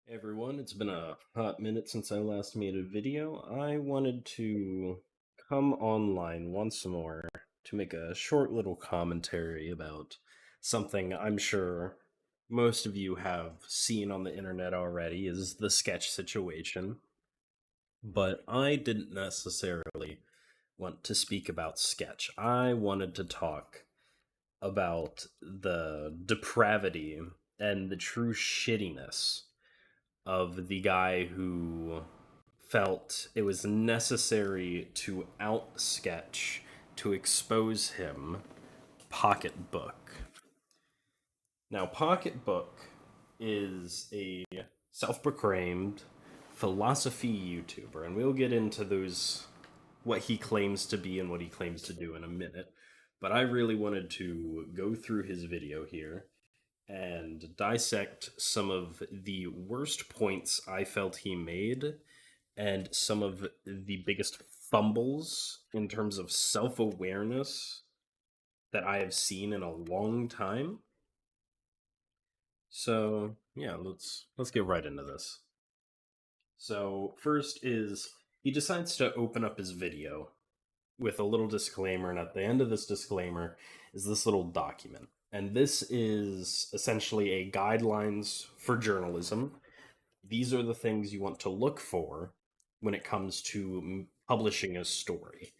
Hey everyone, it's been a hot minute since I last made a video. I wanted to come online once more to make a short little commentary about something I'm sure most of you have seen on the internet already is the sketch situation. But I didn't necessarily want to speak about sketch. I wanted to talk about the depravity and the true shittiness of the guy who felt it was necessary to out sketch to expose him, Pocketbook. Now, Pocketbook is a self proclaimed philosophy YouTuber, and we'll get into those, what he claims to be and what he claims to do in a minute. But I really wanted to go through his video here and dissect some of the worst points I felt he made and some of the biggest fumbles in terms of self-awareness that I have seen in a long time. So, yeah, let's get right into this. So, first is he decides to open up his video with a little disclaimer, and at the end of this disclaimer is this little document. And this is essentially a guidelines for journalism. These are the things you want to look for when it comes to publishing a story.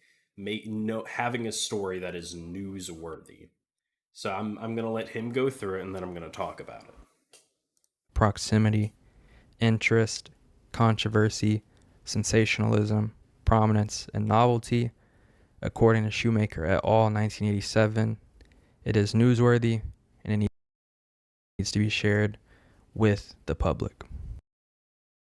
Having a story that is newsworthy. So I'm gonna let him go through it, and then I'm gonna talk about it. Proximity, interest, controversy, sensationalism, prominence, and novelty. According to Shoemaker et al. 1987, it is newsworthy and it needs to be shared with the public.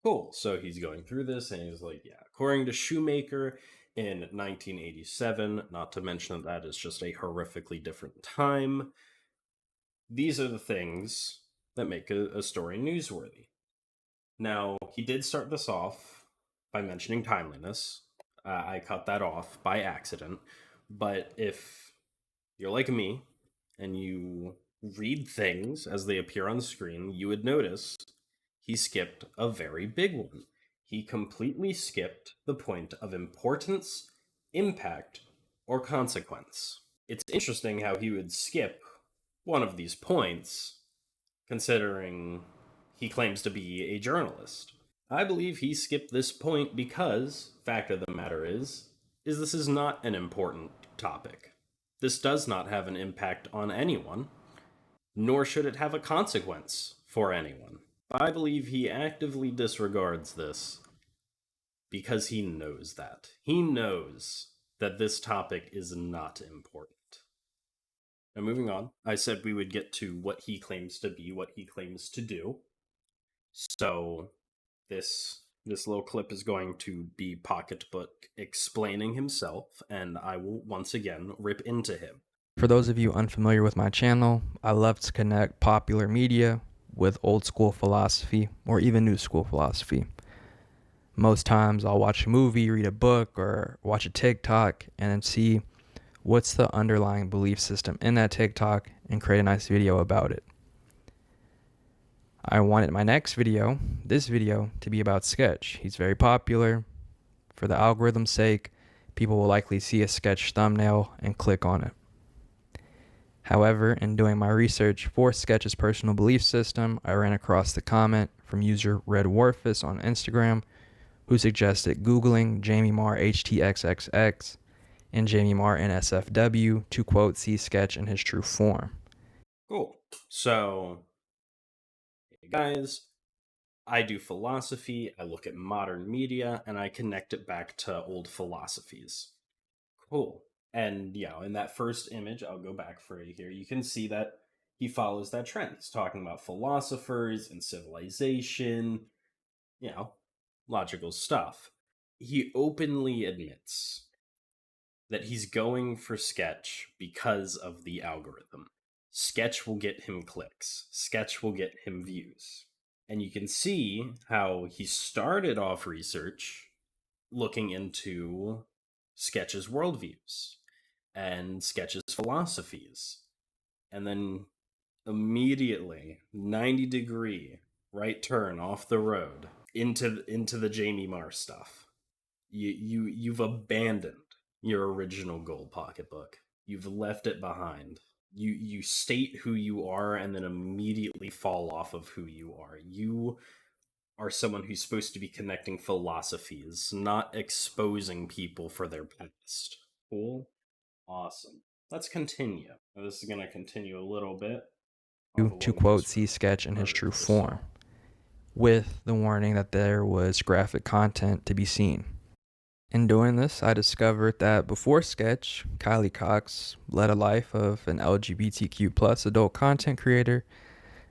Cool. So he's going through this, and he's like, yeah, according to Shoemaker in 1987, not to mention that is just a horrifically different time, these are the things that make a story newsworthy. Now, he did start this off by mentioning timeliness. I cut that off by accident. But if you're like me and you read things as they appear on screen, you would notice he skipped a very big one. He completely skipped the point of importance, impact, or consequence. It's interesting how he would skip one of these points, considering he claims to be a journalist. I believe he skipped this point because, fact of the matter is this is not an important topic. This does not have an impact on anyone, nor should it have a consequence for anyone. I believe he actively disregards this because he knows that. He knows that this topic is not important. Now, moving on, I said we would get to what he claims to be, what he claims to do. So, this little clip is going to be Pocketbook explaining himself, and I will once again rip into him. For those of you unfamiliar with my channel, I love to connect popular media with old school philosophy or even new school philosophy. Most times I'll watch a movie, read a book, or watch a TikTok and then see what's the underlying belief system in that TikTok and create a nice video about it. I wanted my next video, this video, to be about Sketch. He's very popular. For the algorithm's sake, people will likely see a Sketch thumbnail and click on it. However, in doing my research for Sketch's personal belief system, I ran across the comment from user Red Warfus on Instagram, who suggested Googling Jamie Marr HTXXX and Jamie Marr NSFW to quote see Sketch in his true form. Cool. So, hey guys, I do philosophy, I look at modern media, and I connect it back to old philosophies. Cool. And, in that first image, I'll go back for you here, you can see that he follows that trend. He's talking about philosophers and civilization, logical stuff. He openly admits that he's going for Sketch because of the algorithm. Sketch will get him clicks, Sketch will get him views. And you can see how he started off research looking into Sketch's worldviews and Sketch's philosophies. And then immediately, 90-degree right turn off the road into the Jamie Marr stuff. You've abandoned your original goal, Pocketbook. You've left it behind. You state who you are and then immediately fall off of who you are. You are someone who's supposed to be connecting philosophies, not exposing people for their past. Cool? Awesome. Let's continue. Now, this is going to continue a little bit off of To what we quote just see sketch in his or true just form, saw. with the warning that there was graphic content to be seen. In doing this, I discovered that before Sketch, Kylie Cox led a life of an LGBTQ plus adult content creator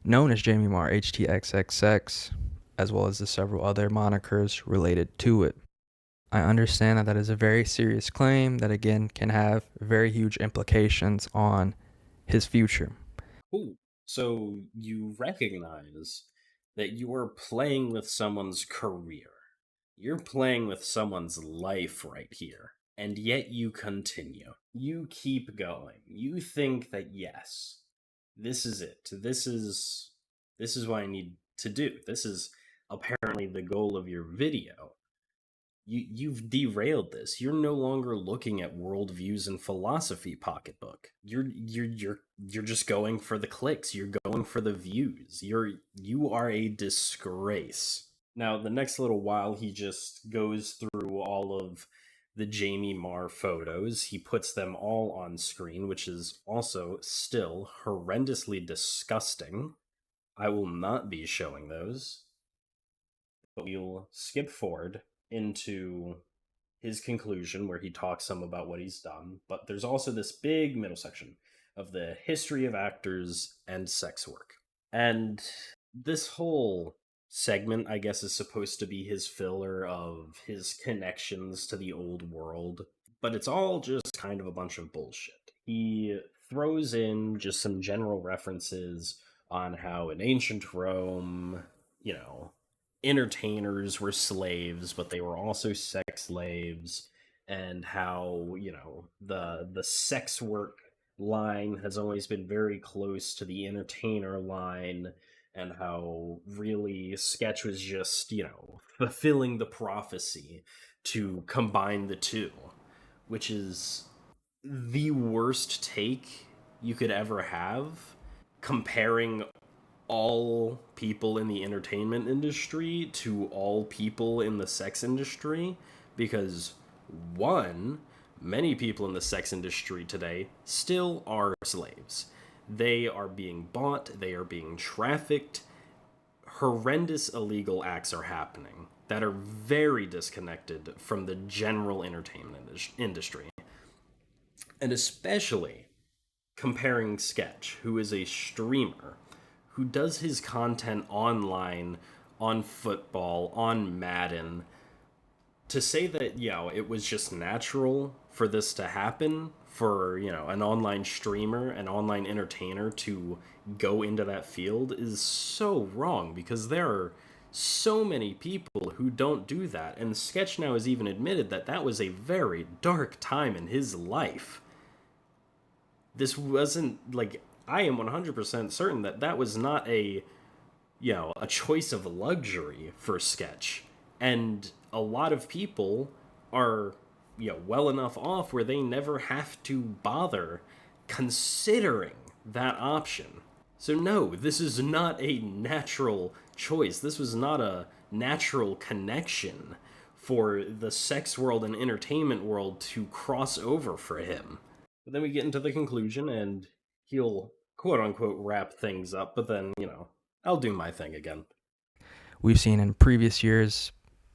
known as Jamie Marr HTXXX, as well as the several other monikers related to it. I understand that that is a very serious claim that again can have very huge implications on his future. Cool. So you recognize that you are playing with someone's career. You're playing with someone's life right here. And yet you continue. You keep going. You think that yes, this is it. This is what I need to do. This is apparently the goal of your video. You've derailed this. You're no longer looking at worldviews and philosophy, Pocketbook. You're just going for the clicks. You're going for the views. You are a disgrace. Now, the next little while, he just goes through all of the Jamie Marr photos. He puts them all on screen, which is also still horrendously disgusting. I will not be showing those, but we'll skip forward into his conclusion where he talks some about what he's done. But there's also this big middle section of the history of actors and sex work. And this whole segment, I guess, is supposed to be his filler of his connections to the old world, but it's all just kind of a bunch of bullshit. He throws in just some general references on how in ancient Rome, you know, entertainers were slaves, but they were also sex slaves, and how, you know, the sex work line has always been very close to the entertainer line, and how really Sketch was just, you know, fulfilling the prophecy to combine the two, which is the worst take you could ever have, comparing all people in the entertainment industry to all people in the sex industry, because one, many people in the sex industry today still are slaves. They are being bought, they are being trafficked. Horrendous illegal acts are happening that are very disconnected from the general entertainment industry. And especially comparing Sketch, who is a streamer, who does his content online, on football, on Madden, to say that, you know, it was just natural for this to happen, for, you know, an online streamer, an online entertainer to go into that field is so wrong, because there are so many people who don't do that. And Sketch now has even admitted that that was a very dark time in his life. This wasn't like, I am 100% certain that that was not a, you know, a choice of luxury for Sketch. And a lot of people are, you know, well enough off where they never have to bother considering that option. So no, this is not a natural choice. This was not a natural connection for the sex world and entertainment world to cross over for him. But then we get into the conclusion, and he'll quote unquote wrap things up, but then, you know, I'll do my thing again. We've seen in previous years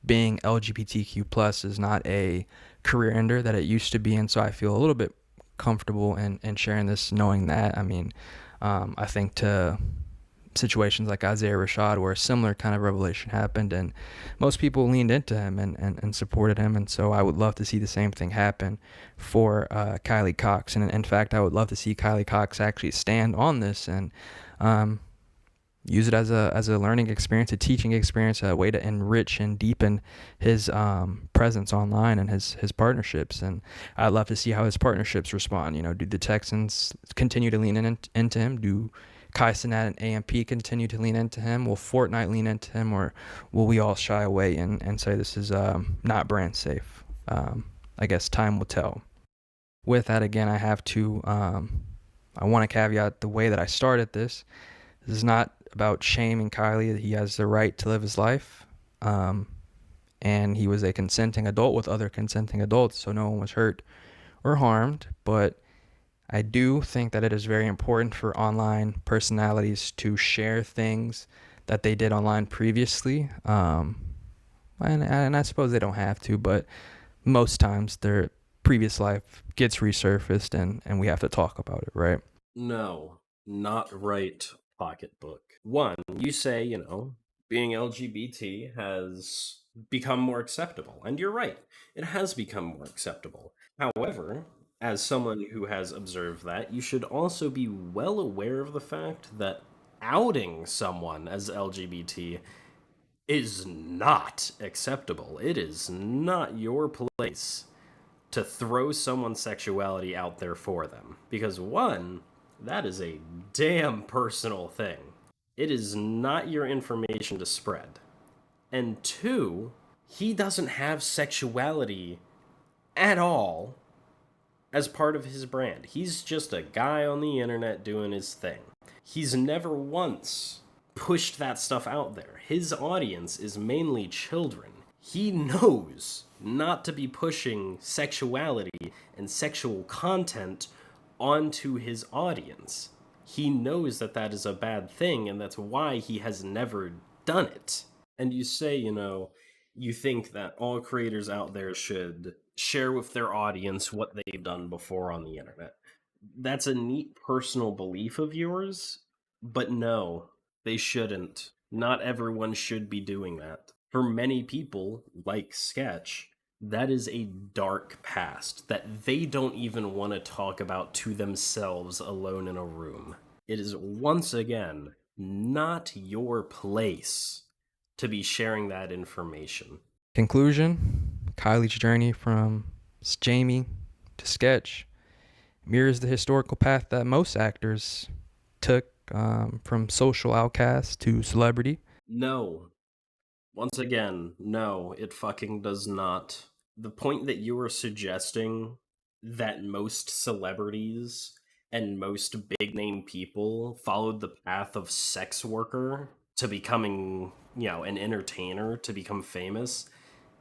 being LGBTQ plus is not a career ender that it used to be, and so I feel a little bit comfortable in sharing this, knowing that. I mean, I think to situations like Isaiah Rashad where a similar kind of revelation happened and most people leaned into him and supported him, and so I would love to see the same thing happen for Kylie Cox, and in fact I would love to see Kylie Cox actually stand on this and use it as a learning experience, a teaching experience, a way to enrich and deepen his presence online and his partnerships. And I'd love to see how his partnerships respond. You know, do the Texans continue to lean into him? Do Kai Cenat and AMP continue to lean into him? Will Fortnite lean into him, or will we all shy away and say this is not brand safe? I guess time will tell. With that, again, I want to caveat the way that I started this. This is not about shaming Kylie. He has the right to live his life. And he was a consenting adult with other consenting adults, so no one was hurt or harmed. But I do think that it is very important for online personalities to share things that they did online previously. And I suppose they don't have to, but most times their previous life gets resurfaced and we have to talk about it, right? No, not right, Pocketbook. One, you say, being LGBT has become more acceptable. And you're right, it has become more acceptable. However, as someone who has observed that, you should also be well aware of the fact that outing someone as LGBT is not acceptable. It is not your place to throw someone's sexuality out there for them. Because, one, that is a damn personal thing. It is not your information to spread. And two, he doesn't have sexuality at all as part of his brand. He's just a guy on the internet doing his thing. He's never once pushed that stuff out there. His audience is mainly children. He knows not to be pushing sexuality and sexual content onto his audience. He knows that that is a bad thing, and that's why he has never done it. And you say, you think that all creators out there should share with their audience what they've done before on the internet. That's a neat personal belief of yours, but no, they shouldn't. Not everyone should be doing that. For many people, like Sketch, that is a dark past that they don't even want to talk about to themselves alone in a room. It is once again not your place to be sharing that information. Conclusion: Kylie's journey from Jamie to Sketch mirrors the historical path that most actors took, from social outcast to celebrity. No. Once again, no, it fucking does not. The point that you were suggesting that most celebrities and most big name people followed the path of sex worker to becoming, an entertainer to become famous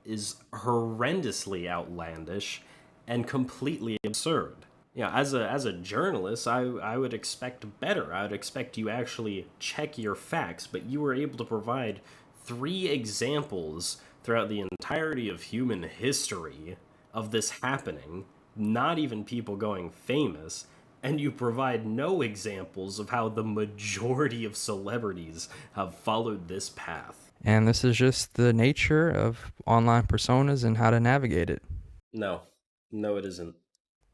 is horrendously outlandish and completely absurd. As a journalist, I would expect better. I would expect you actually check your facts, but you were able to provide 3 examples throughout the entirety of human history of this happening, not even people going famous, and you provide no examples of how the majority of celebrities have followed this path. And this is just the nature of online personas and how to navigate it. No, no, it isn't.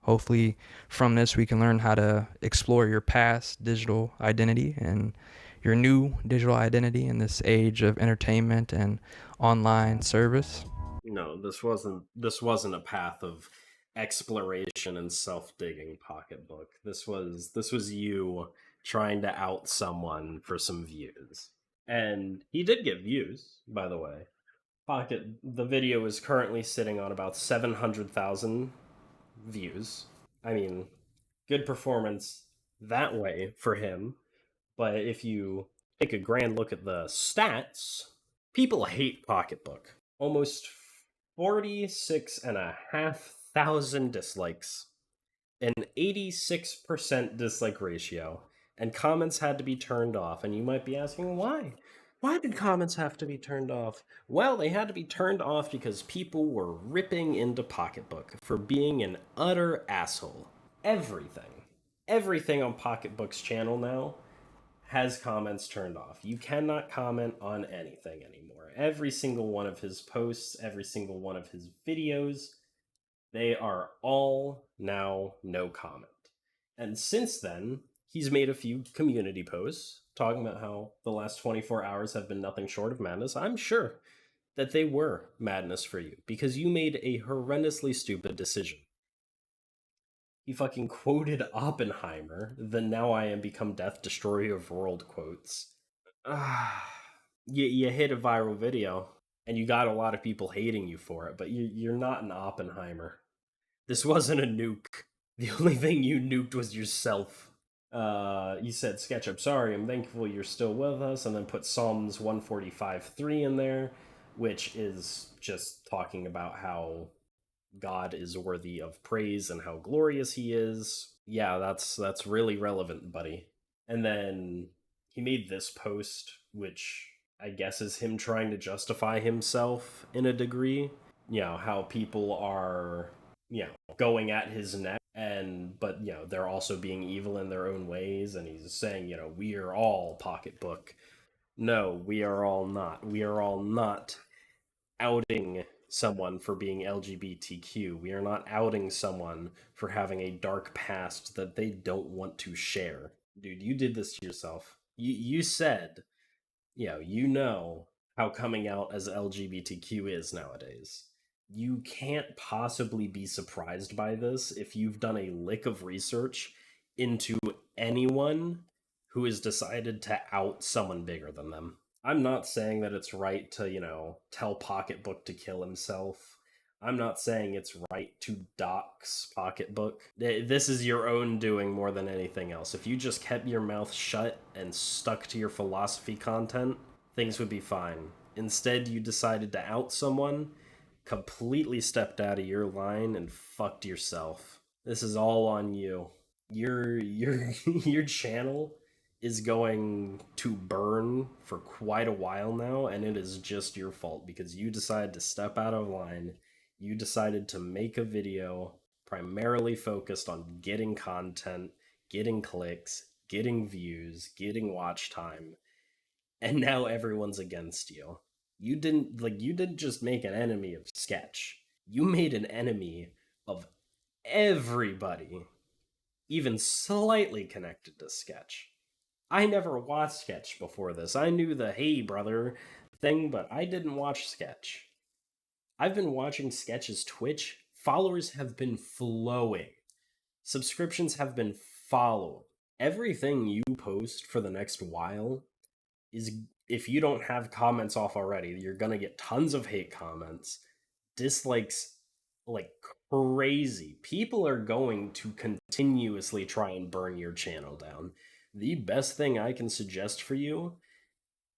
Hopefully, from this, we can learn how to explore your past digital identity and your new digital identity in this age of entertainment and online service. No, this wasn't a path of exploration and self-digging, Pocketbook. This was you trying to out someone for some views. And he did get views, by the way. The video is currently sitting on about 700,000 views. I mean, good performance that way for him. But if you take a grand look at the stats, people hate Pocketbook. Almost 46,500 dislikes, an 86% dislike ratio, and comments had to be turned off. And you might be asking, why? Why did comments have to be turned off? Well, they had to be turned off because people were ripping into Pocketbook for being an utter asshole. Everything. Everything on Pocketbook's channel now has comments turned off. You cannot comment on anything anymore. Every single one of his posts, every single one of his videos, they are all now no comment. And since then, he's made a few community posts talking about how the last 24 hours have been nothing short of madness. I'm sure that they were madness for you because you made a horrendously stupid decision. He fucking quoted Oppenheimer, the "Now I am become death, destroyer of world" quotes. You hit a viral video, and you got a lot of people hating you for it, but you're not an Oppenheimer. This wasn't a nuke. The only thing you nuked was yourself. You said, "Sketch, I'm sorry, I'm thankful you're still with us," and then put Psalms 145:3 in there, which is just talking about how God is worthy of praise and how glorious he is. Yeah, that's really relevant, buddy. And then he made this post, which I guess is him trying to justify himself in a degree. How people are, going at his neck, and but they're also being evil in their own ways, and he's saying, we are all Pocketbook. No, we are all not. We are all not outing someone for being LGBTQ. We are not outing someone for having a dark past that they don't want to share. Dude, you did this to yourself. You said, you know how coming out as LGBTQ is nowadays. You can't possibly be surprised by this if you've done a lick of research into anyone who has decided to out someone bigger than them. I'm not saying that it's right to, tell Pocketbook to kill himself. I'm not saying it's right to dox Pocketbook. This is your own doing more than anything else. If you just kept your mouth shut and stuck to your philosophy content, things would be fine. Instead, you decided to out someone, completely stepped out of your line, and fucked yourself. This is all on you. Your your channel is going to burn for quite a while now, and it is just your fault because you decided to step out of line. You decided to make a video primarily focused on getting content, getting clicks, getting views, getting watch time, and now everyone's against you. You didn't just make an enemy of Sketch. You made an enemy of everybody, even slightly connected to Sketch. I never watched Sketch before this. I knew the "Hey Brother" thing, but I didn't watch Sketch. I've been watching Sketch's Twitch. Followers have been flowing. Subscriptions have been following. Everything you post for the next while is, if you don't have comments off already, you're gonna get tons of hate comments, dislikes like crazy. People are going to continuously try and burn your channel down. The best thing I can suggest for you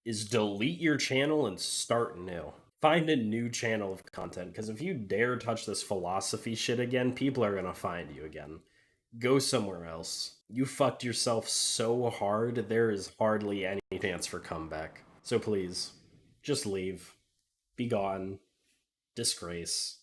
is delete your channel and start new. Find a new channel of content, because if you dare touch this philosophy shit again, people are gonna find you again. Go somewhere else. You fucked yourself so hard, there is hardly any chance for comeback. So please, just leave. Be gone. Disgrace.